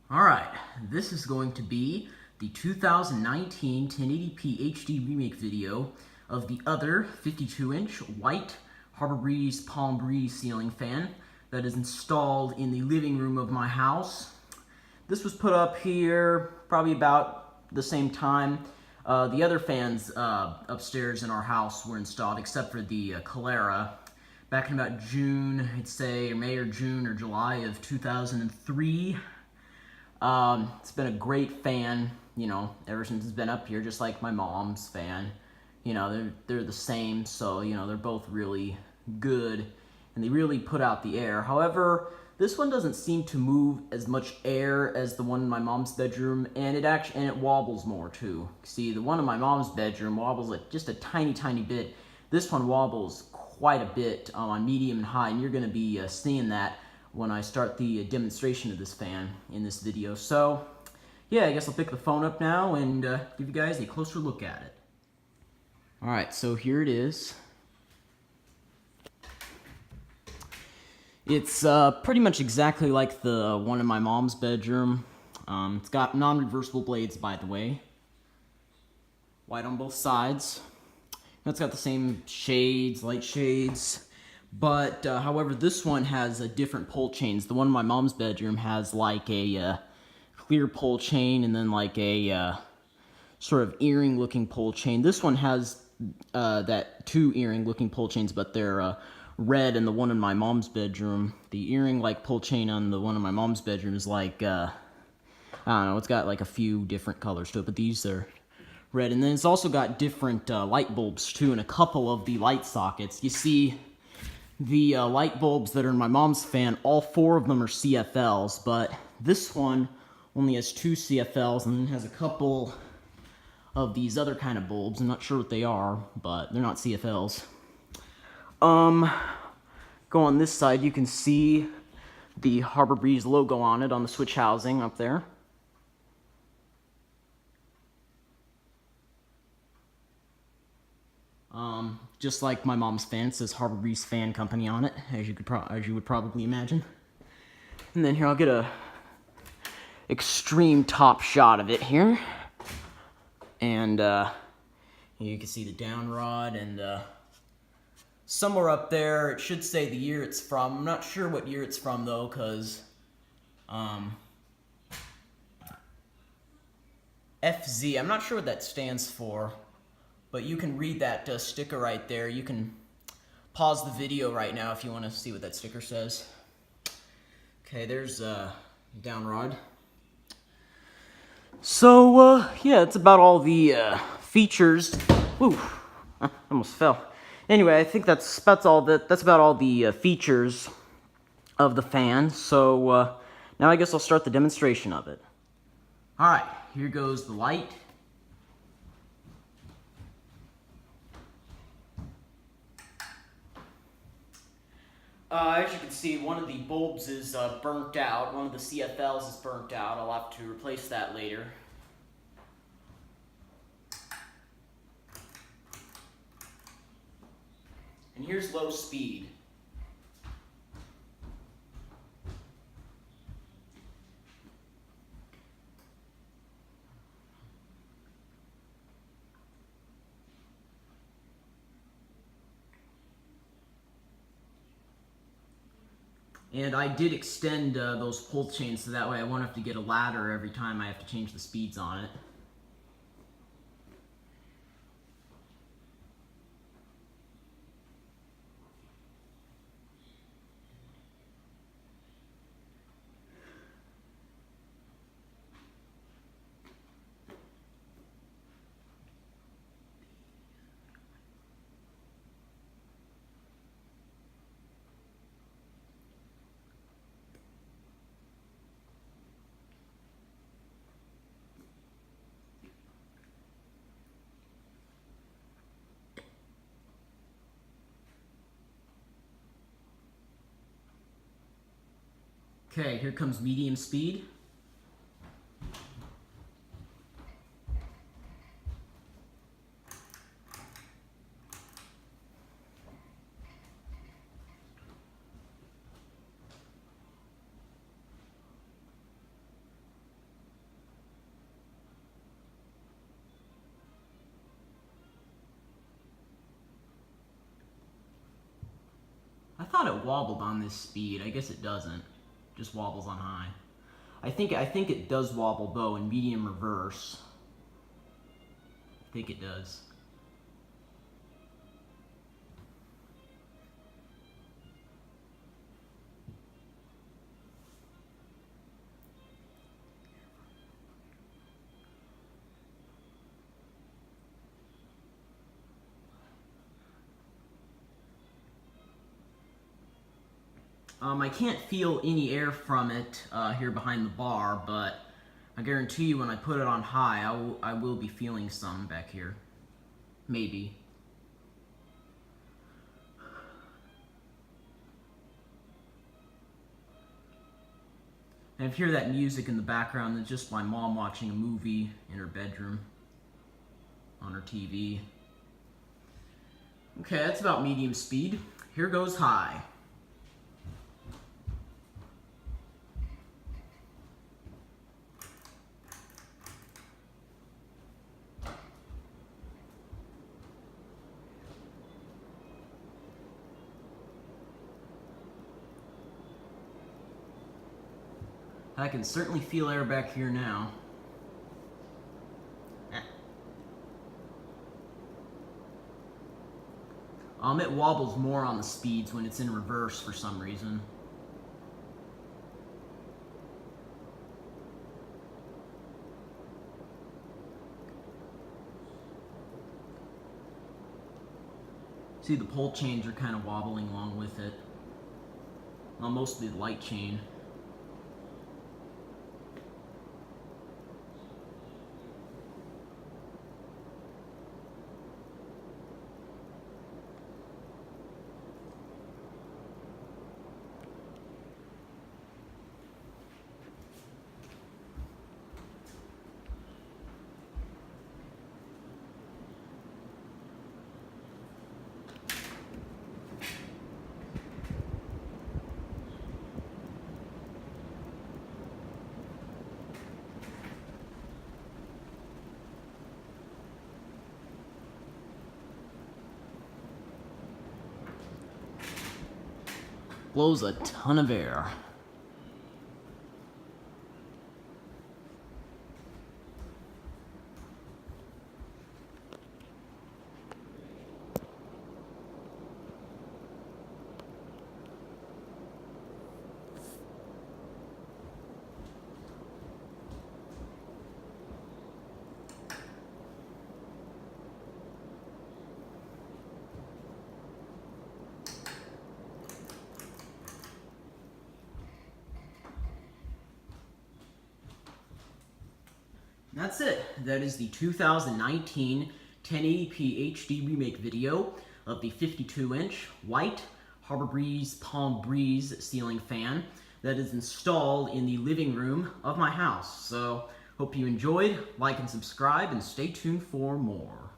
Alright, this is going to be the 2019 1080p HD remake video of the other 52-inch white Harbor Breeze Palm Breeze ceiling fan that is installed in the living room of my house. This was put up here probably about the same time the other fans upstairs in our house were installed, except for the Calera, back in about June, I'd say, or May or June or July of 2003. It's been a great fan, ever since it's been up here, just like my mom's fan. They're the same, so, they're both really good, and they really put out the air. However, this one doesn't seem to move as much air as the one in my mom's bedroom, and it wobbles more, too. See, the one in my mom's bedroom wobbles just a tiny, tiny bit. This one wobbles quite a bit on medium and high, and you're going to be seeing that when I start the demonstration of this fan in this video. So, yeah, I guess I'll pick the phone up now and give you guys a closer look at it. Alright, so here it is. It's pretty much exactly like the one in my mom's bedroom. It's got non-reversible blades, by the way. White on both sides. It's got the same shades, light shades. But, however, this one has different pull chains. The one in my mom's bedroom has like a clear pull chain and then like a sort of earring looking pull chain. This one has that two earring looking pull chains, but they're red, and the one in my mom's bedroom, the earring like pull chain on the one in my mom's bedroom is like, I don't know, it's got like a few different colors to it, but these are red. And then it's also got different light bulbs too, and a couple of the light sockets. You see, the light bulbs that are in my mom's fan, all four of them are CFLs, but this one only has two CFLs and has a couple of these other kind of bulbs. I'm not sure what they are, but they're not CFLs. Go on this side, you can see the Harbor Breeze logo on it on the switch housing up there. Just like my mom's fan, it says Harbor Breeze Fan Company on it, as you would probably imagine. And then here, I'll get a extreme top shot of it here. And you can see the down rod, and somewhere up there, it should say the year it's from. I'm not sure what year it's from, though, because FZ, I'm not sure what that stands for. But you can read that sticker right there. You can pause the video right now if you want to see what that sticker says. Okay, there's down rod. So, yeah, it's about all the features. Ooh, I almost fell. Anyway, I think that's about all the features of the fan. So, now I guess I'll start the demonstration of it. Alright, here goes the light. As you can see, one of the bulbs is burnt out. One of the CFLs is burnt out. I'll have to replace that later. And here's low speed. And I did extend those pull chains so that way I won't have to get a ladder every time I have to change the speeds on it. Okay, here comes medium speed. thought it wobbled on this speed. I guess it doesn't. Just wobbles on high. I think it does wobble though in medium reverse. I think it does. I can't feel any air from it here behind the bar, but I guarantee you when I put it on high, I will be feeling some back here. Maybe. And if you hear that music in the background, it's just my mom watching a movie in her bedroom on her TV. Okay, that's about medium speed. Here goes high. I can certainly feel air back here now. It wobbles more on the speeds when it's in reverse for some reason. See, the pole chains are kind of wobbling along with it. Well, mostly the light chain. Blows a ton of air. That's it. That is the 2019 1080p HD remake video of the 52-inch white Harbor Breeze Palm Breeze ceiling fan that is installed in the living room of my house. So, hope you enjoyed, like and subscribe, and stay tuned for more.